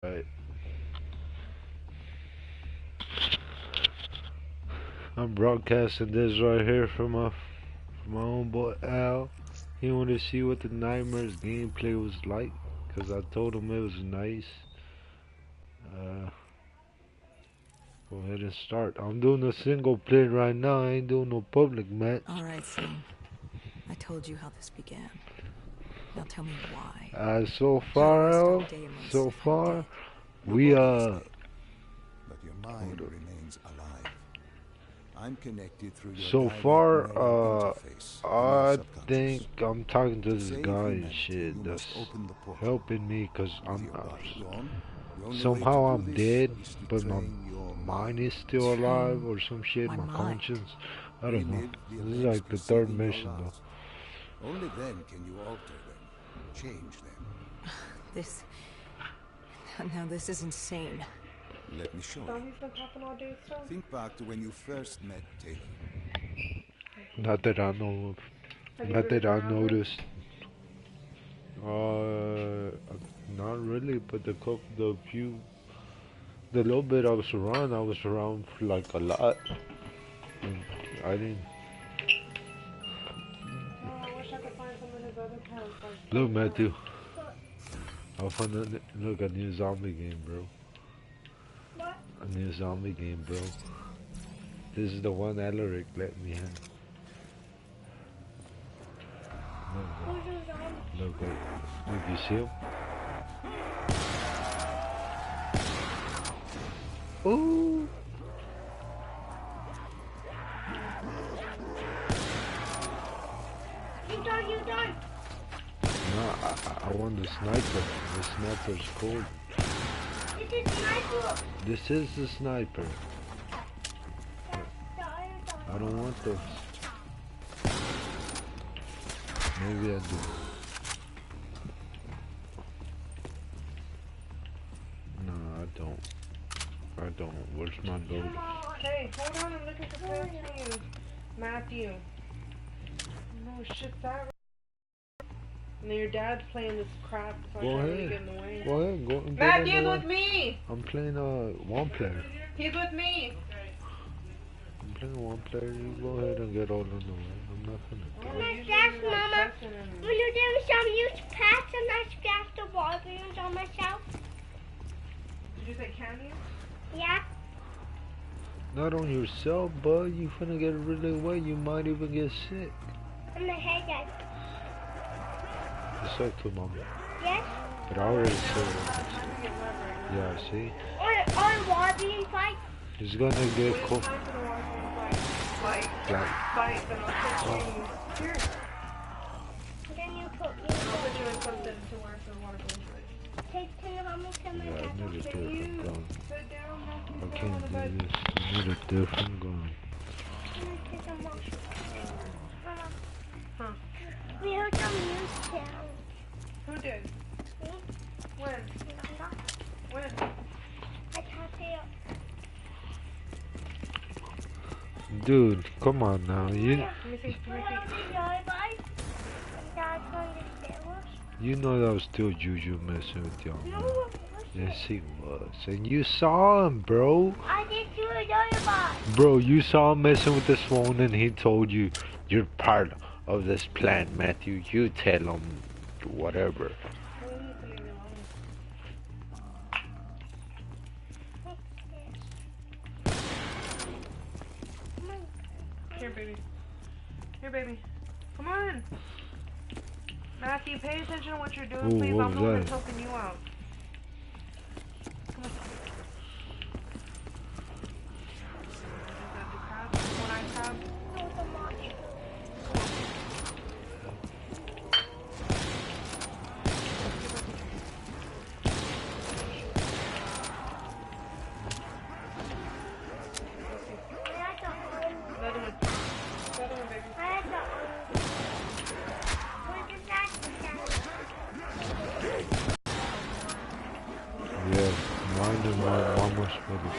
Right. I'm broadcasting this right here from my own boy Al. He wanted to see what the Nightmares gameplay was like, cause I told him it was nice. Uh, Go ahead and start. I'm doing a single player right now. I ain't doing no public match. All right, son. I told you how this began. Now tell me why. So How do far, I Al, stop Daemons so from far, dead? Your we body is dead, but your mind hold up. remains alive. I'm connected through your So direct far, neural interface in your I think subconscious. I'm talking to To this save guy and humanity, shit you that's must open the portal. helping me, cause With your body gone, the only way to somehow do I'm this dead, is to but my train your mind mind. is still alive Train or some shit, my my mind. conscience. I don't know. Relive the This is events like the third preceding your mission though. last. Only then can you alter them, change them. This... Now this is insane. Let me show Don't you. he's been popping all day, so. Think back to when you first met Taylor. Not that I know of. Have you Not ridden that I around him? noticed. Not really, but the little bit I was around for like a lot. And I didn't. Oh, I wish I could find some of his other pals. Like, Look, Matthew. I found look, a new zombie game, bro. What? A new zombie game, bro. This is the one Alaric let me have. Who's your zombie? Look, you see him? Ooh! You done. No, I want the sniper. The sniper's cool. This is sniper. This is the sniper. I don't want those. Maybe I do. No, I don't. I don't. Where's my gold? Come on. Hey, hold on and look at the plans. Matthew. No shit, that. And then your dad's playing this crap, so I Go can't really ahead. get in the way. Go ahead. Go and get in Matthew's the with way. me. I'm playing one player. He's with me. I'm playing one player. You go ahead and get all in the way. I'm not gonna. Myself, Mama. Will you do some use pets and I scratch the ball balloons on myself? Did you say candy? Yeah. Not on yourself, bud. You finna get really wet. You might even get sick. On the head, guys. It's up to mama. Yes? But I already said it. Yeah, see? On water being fight. He's gonna get cold. Like, fight, then I'll put you here. Then you put me I'll put you in something to where the water goes right. take to your mama to my Yeah, I dad. need a different gun. Sit down, Matthew. I can't do this. I need a different gun. Huh. We heard some news sound. Who did? Me? When? Remember? When? I can't see it. Dude, come on now. Let me see. Let me We see. heard the lullaby. And Dad's going to stay with us. You know that was still Juju messing with y'all, man. No, Yes, he was. And you saw him, bro. I did do a lullaby. Bro, you saw him messing with this phone and he told you, you're part of this plan, Matthew. You tell him whatever. Here, baby. Here, baby. Come on. Matthew, pay attention to what you're doing, Ooh, please. what I'm the was one that? that's helping you out. Come on. Is that the crab? One-eyed crab? No, the monster. I had to Another one. Another one, baby. I had to what is that? Yeah, mine and my mama's ready.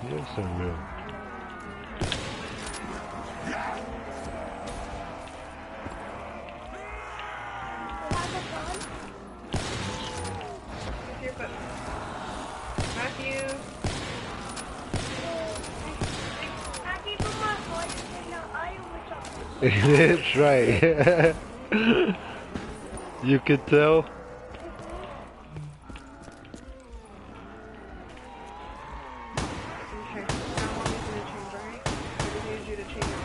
Yes, I'm real. That's right. You could tell. Okay, now mommy's gonna change, alright? I just need you to change it.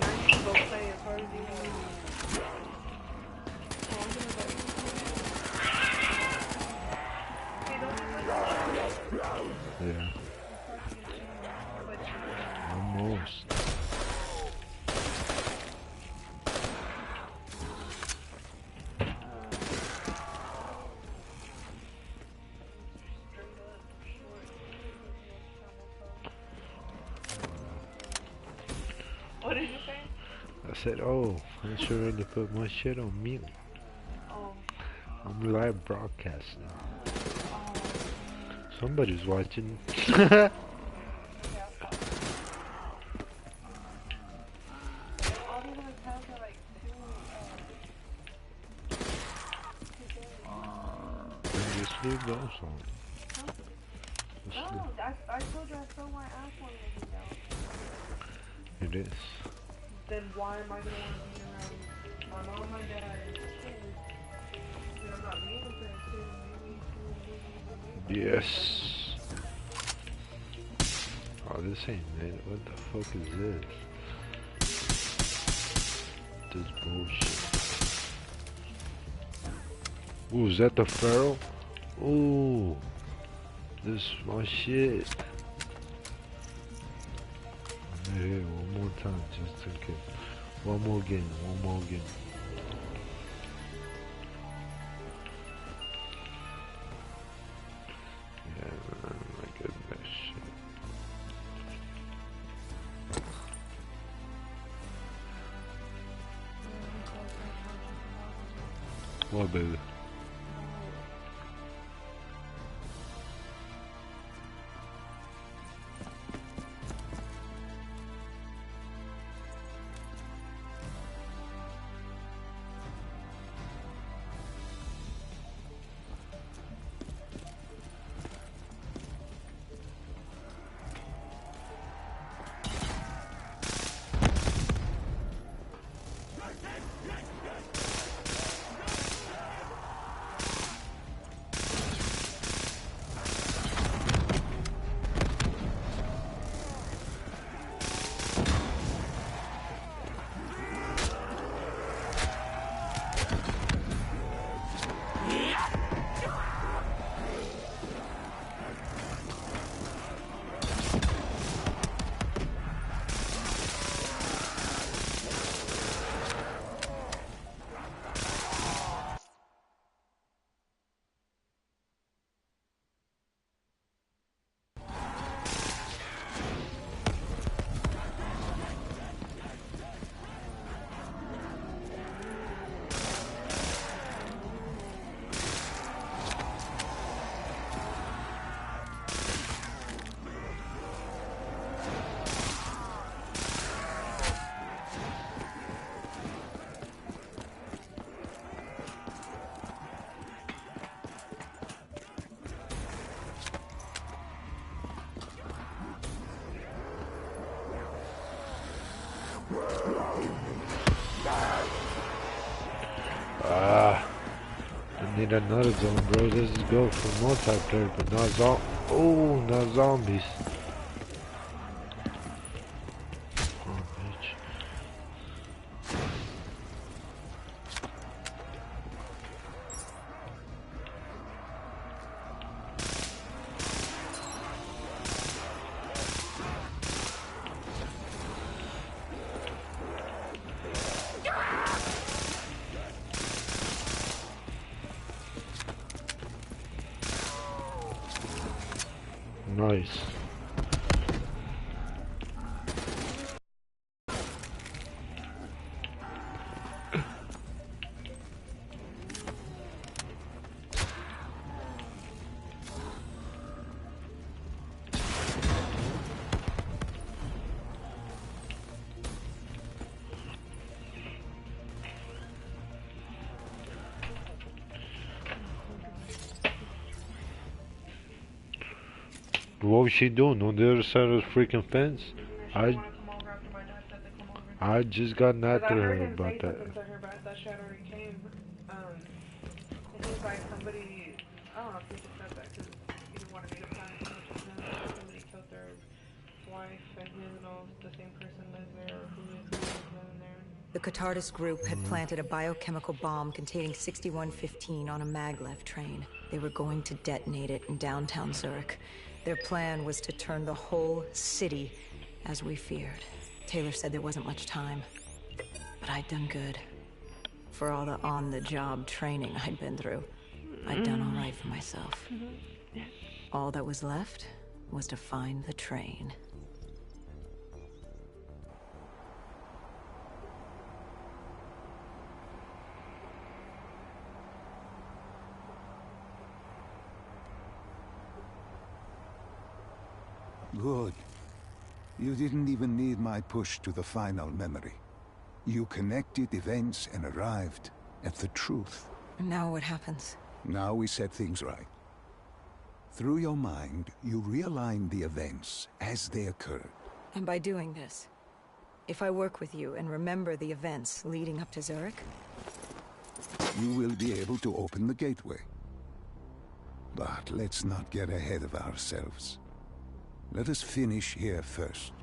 Nice to go play as hard as you want. Oh, I'm gonna go. Hey, don't do that. Yeah, almost. What did you say? I said, oh, I should really put my shit on mute. Oh. I'm live broadcast now. Oh. Somebody's watching. All these other tabs are like Just leave those on. Just no, I told you I saw my ass on making down. leave. It is. Then why am I gonna want to be around on all my dad's kids? Then I'm not mean with them too. Yes. Oh, this ain't it. What the fuck is this? This bullshit. Ooh, is that the Pharaoh? Ooh. This is my shit. Here, one more time, just in case. One more again. Yeah, man, my goodness. What, baby? I need another zone, bro. This is go for multiplayer, but not not zombies. Oh, bitch. Nice. What was she doing on the other side of the freaking fence? I I just got that Because I through heard her him about say that. something to her, but that shit already came. And he was like, somebody, I don't know if he just said that because he didn't want to be the plan too much with him. Somebody killed their wife, and he doesn't know if the same person lives there or who is living there. The Catardis group had planted a biochemical bomb containing 6115 on a maglev train. They were going to detonate it in downtown Zurich. Their plan was to turn the whole city as we feared. Taylor said there wasn't much time, but I'd done good. For all the on-the-job training I'd been through, I'd done all right for myself. All that was left was to find the train. Good. You didn't even need my push to the final memory. You connected events and arrived at the truth. And now what happens? Now we set things right. Through your mind, you realign the events as they occurred. And by doing this, if I work with you and remember the events leading up to Zurich, You will be able to open the gateway. But let's not get ahead of ourselves. Let us finish here first.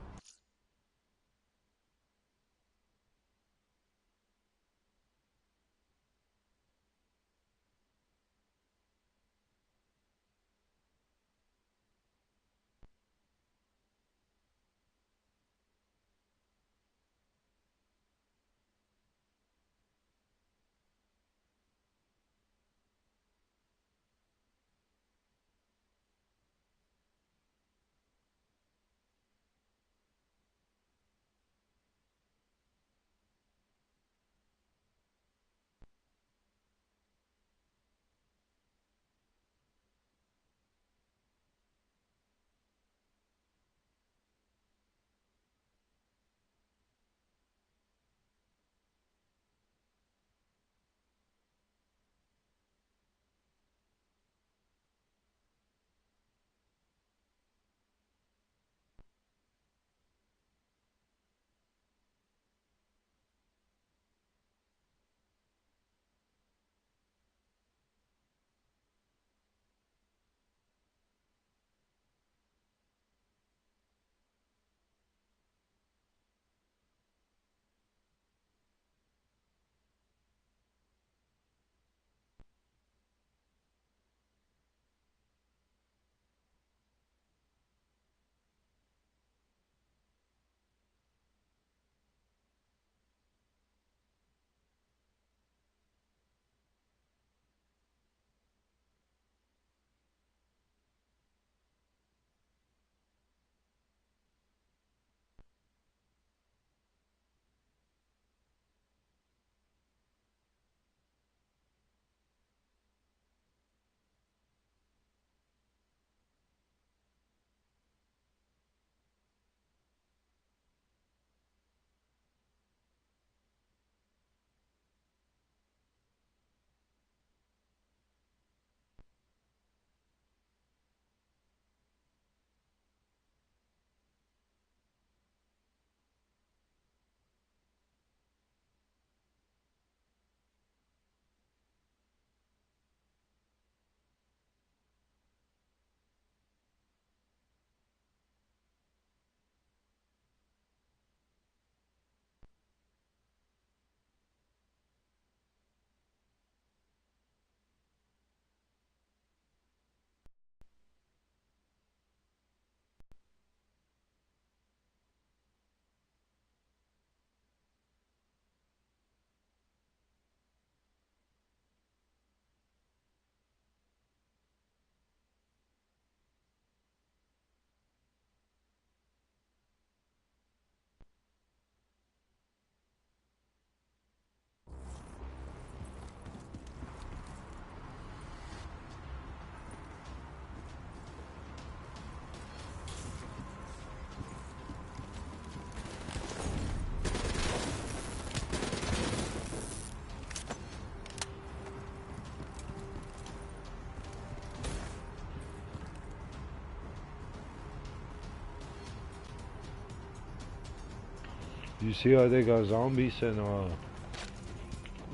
You see how they got zombies and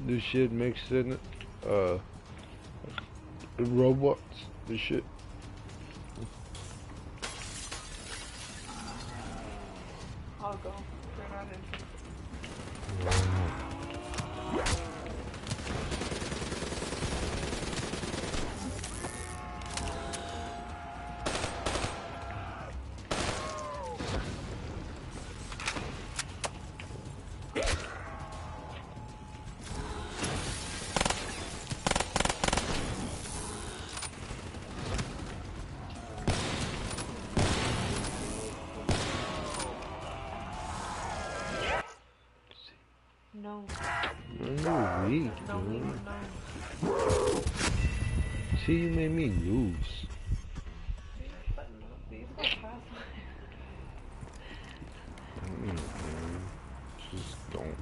this shit mixed in it? Robots, this shit. I'll go. They're not interested. No. I'm weak, No, dude. no. See, you made me lose. These go fast. Man. Just don't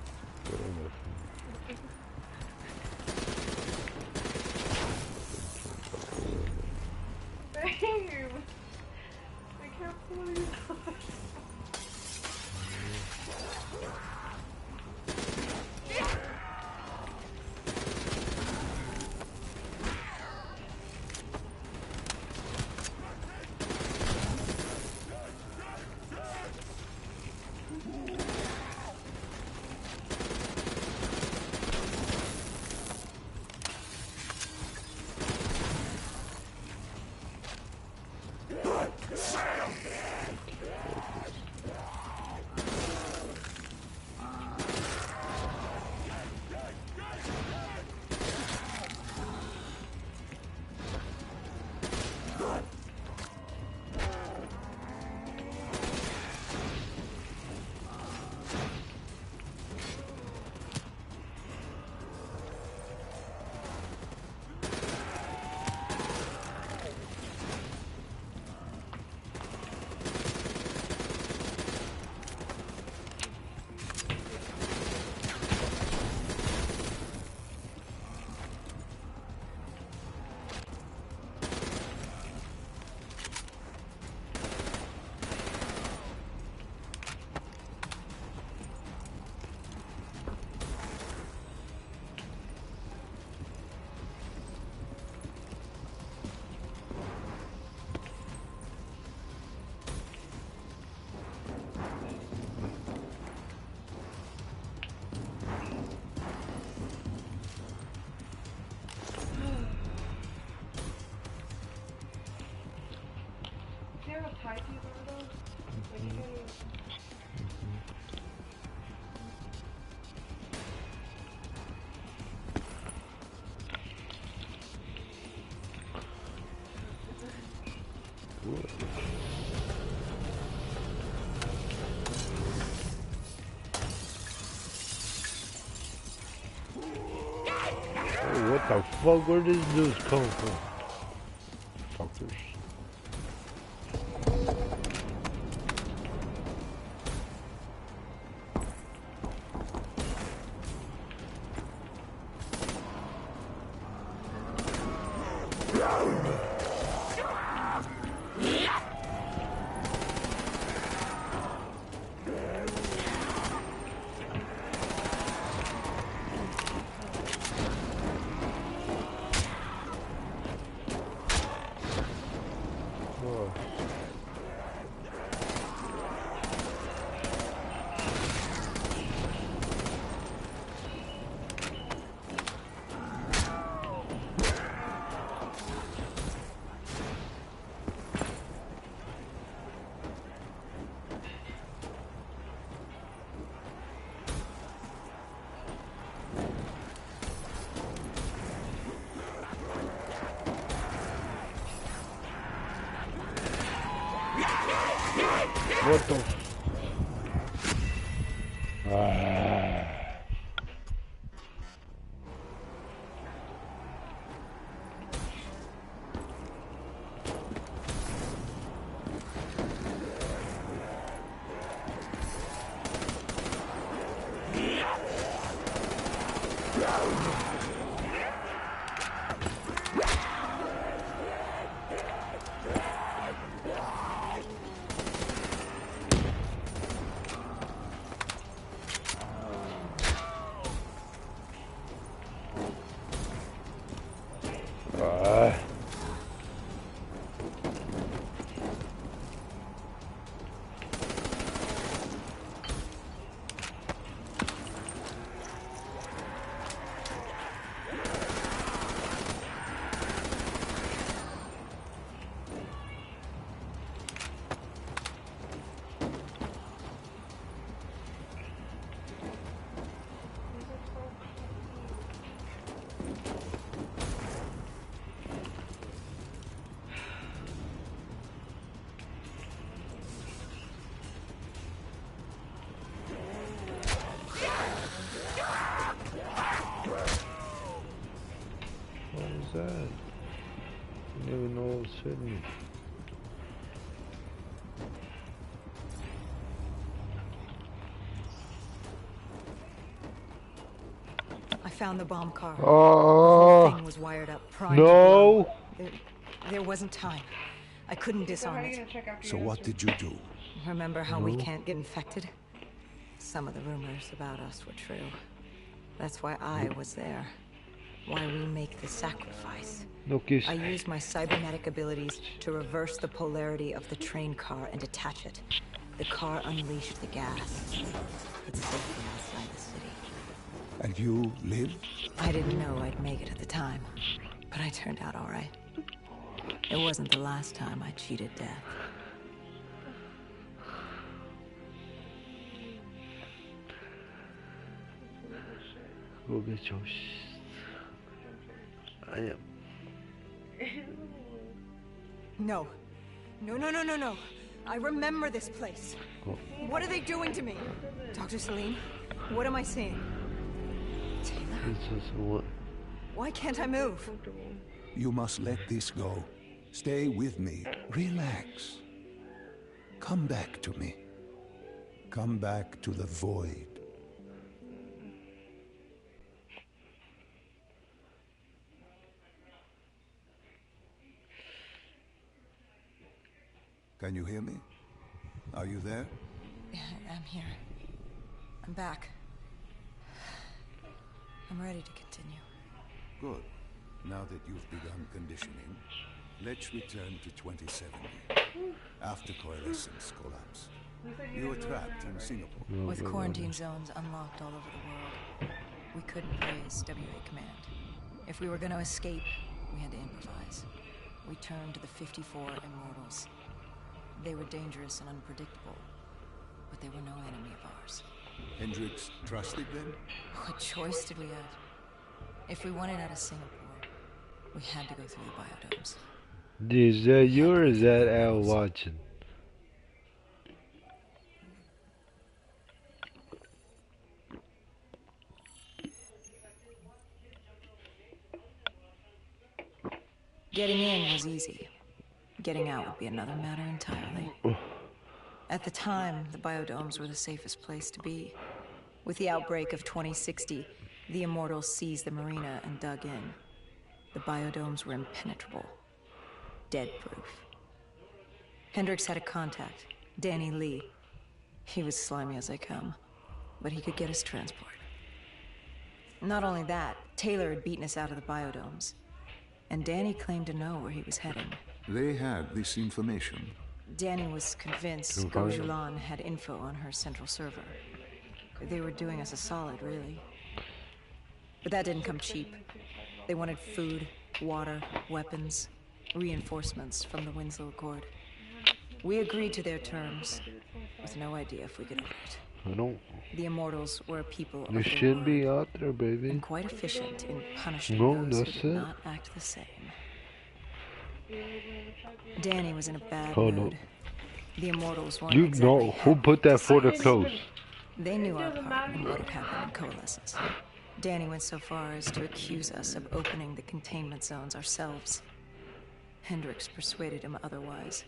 get away Babe! I can't believe it. See how tight these are though? Like you can... Hey, what the fuck? Where did this come from? Fuckers. Oh. What the? What is that? I didn't even know it was hitting me. I found the bomb car. Oh, The thing was wired up, primed to no! blow. There wasn't time. I couldn't So how disarm are you it. gonna check after So you what answer? did you do? Remember how we can't get infected? Some of the rumors about us were true. That's why I was there. Why we make the sacrifice. No kiss. I used my cybernetic abilities to reverse the polarity of the train car and detach it. The car unleashed the gas. It's safely outside the city. And you lived? I didn't know I'd make it at the time, but I turned out all right. It wasn't the last time I cheated death. Go get your I am. No. No. I remember this place. Oh. What are they doing to me? Dr. Celine, what am I seeing? Taylor, It's just what? why can't I move? You must let this go. Stay with me. Relax. Come back to me. Come back to the void. Can you hear me? Are you there? Yeah, I'm here. I'm back. I'm ready to continue. Good. Now that you've begun conditioning, let's return to 2070. After Coalescence collapsed. You were trapped in Singapore. With quarantine zones unlocked all over the world, we couldn't raise WA command. If we were going to escape, we had to improvise. We turned to the 54 Immortals. They were dangerous and unpredictable, but they were no enemy of ours. Hendricks trusted them? What choice did we have? If we wanted out of Singapore, we had to go through the biodomes. Is that you or is that Al watching? Getting in was easy. Getting out would be another matter entirely. At the time, the biodomes were the safest place to be. With the outbreak of 2060, the Immortals seized the marina and dug in. The biodomes were impenetrable. Dead-proof. Hendricks had a contact, Danny Lee. He was slimy as they come, but he could get us transport. Not only that, Taylor had beaten us out of the biodomes. And Danny claimed to know where he was heading. They had this information. Danny was convinced Confirmed. Gojulan had info on her central server. They were doing us a solid, really. But that didn't come cheap. They wanted food, water, weapons, reinforcements from the Winslow Accord. We agreed to their terms, with no idea if we could hold it. I don't. The Immortals were a people of There the should world, be out there, baby. and quite efficient in punishing No, those who that's did it. not act the same. Danny was in a bad Oh, no. mood. The Immortals weren't You exactly know who put that for the It close? doesn't- They knew our doesn't part and matter. what had happened in Coalescence. Danny went so far as to accuse us of opening the containment zones ourselves. Hendricks persuaded him otherwise.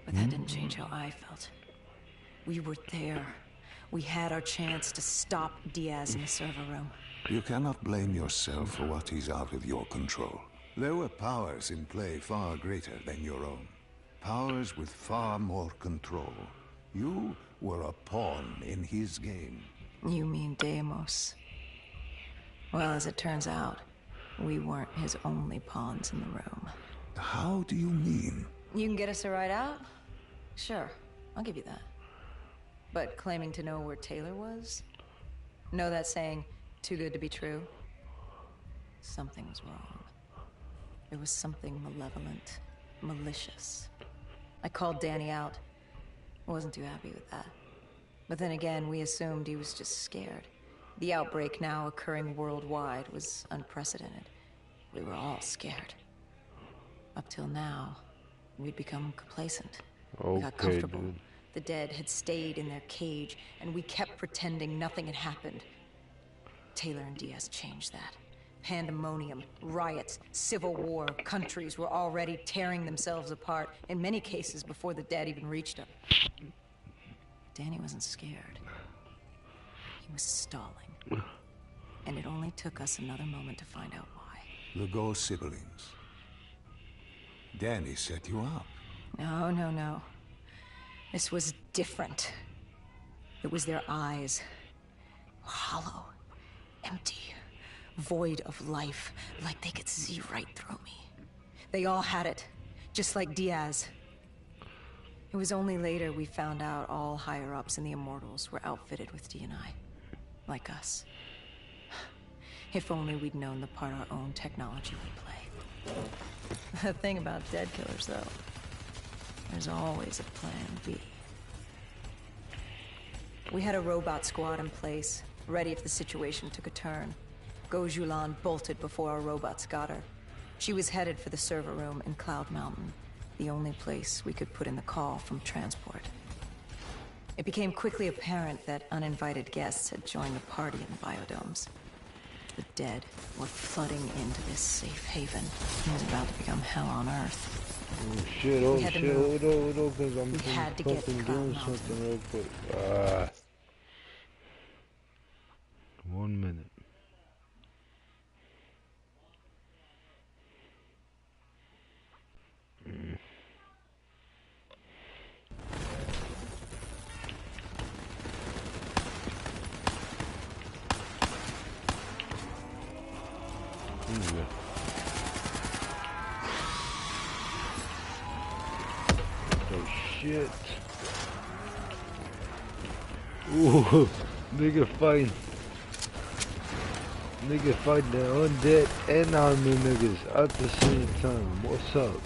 But that didn't change how I felt. We were there. We had our chance to stop Diaz in the server room. You cannot blame yourself for what is out of your control. There were powers in play far greater than your own. Powers with far more control. You were a pawn in his game. You mean Deimos? Well, as it turns out, we weren't his only pawns in the room. How do you mean? You can get us a ride out? Sure, I'll give you that. But claiming to know where Taylor was? Know that saying, too good to be true? Something was wrong. There was something malevolent, malicious. I called Danny out. Wasn't too happy with that. But then again, we assumed he was just scared. The outbreak now occurring worldwide was unprecedented. We were all scared. Up till now, we'd become complacent. We got Okay, comfortable. dude. The dead had stayed in their cage, and we kept pretending nothing had happened. Taylor and Diaz changed that. Pandemonium, riots, civil war, countries were already tearing themselves apart, in many cases before the dead even reached him. Danny wasn't scared. He was stalling. And it only took us another moment to find out why. The Ghost siblings. Danny set you up. No, no, no. This was different. It was their eyes. Hollow. Empty. Void of life. Like they could see right through me. They all had it. Just like Diaz. It was only later we found out all higher-ups in the Immortals were outfitted with D&I. Like us. If only we'd known the part our own technology would play. The thing about dead killers, though, there's always a plan B. We had a robot squad in place, ready if the situation took a turn. Gojulan bolted before our robots got her. She was headed for the server room in Cloud Mountain, the only place we could put in the call from transport. It became quickly apparent that uninvited guests had joined the party in the biodomes. The dead were flooding into this safe haven. It was about to become hell on Earth. Oh shit, hold on, because I'm had to get fucking Cloud doing Mountain. something real quick. 1 minute. Yeah. Oh shit. Ooh, nigga fighting. Nigga fighting the undead and army niggas at the same time. What's up?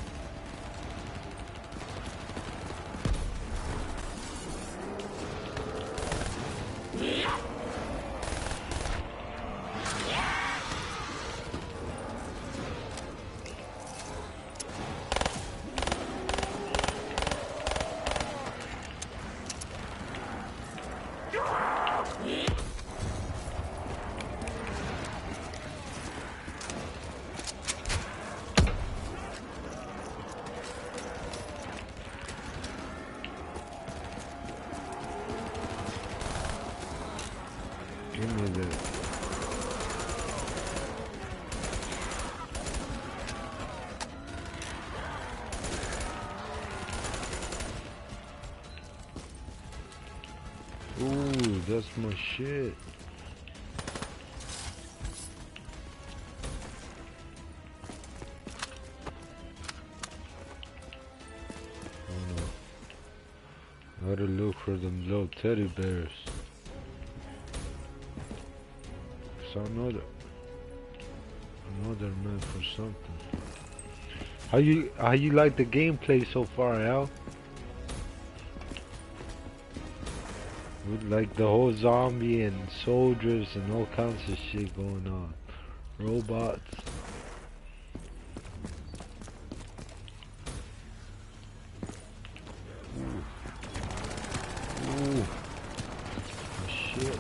Give me that. Ooh, that's my shit. Oh no. Gotta look for them little teddy bears. So I know they're meant for something. How you like the gameplay so far, Al? With like the whole zombie and soldiers and all kinds of shit going on. Robots. Ooh. Shit.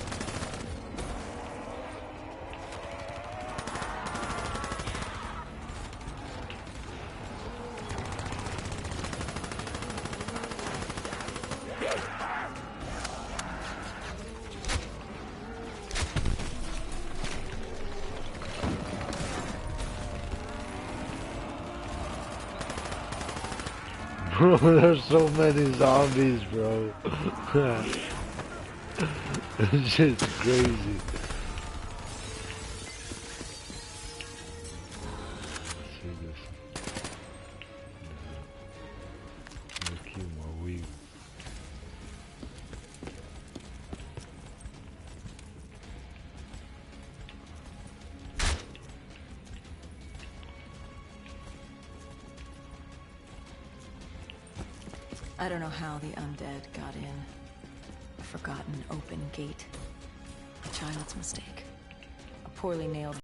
Bro, there's so many zombies, bro. It's just crazy. Let's see this. Let's keep my weed. I don't know how the undead got in. A forgotten open gate. A child's mistake. A poorly nailed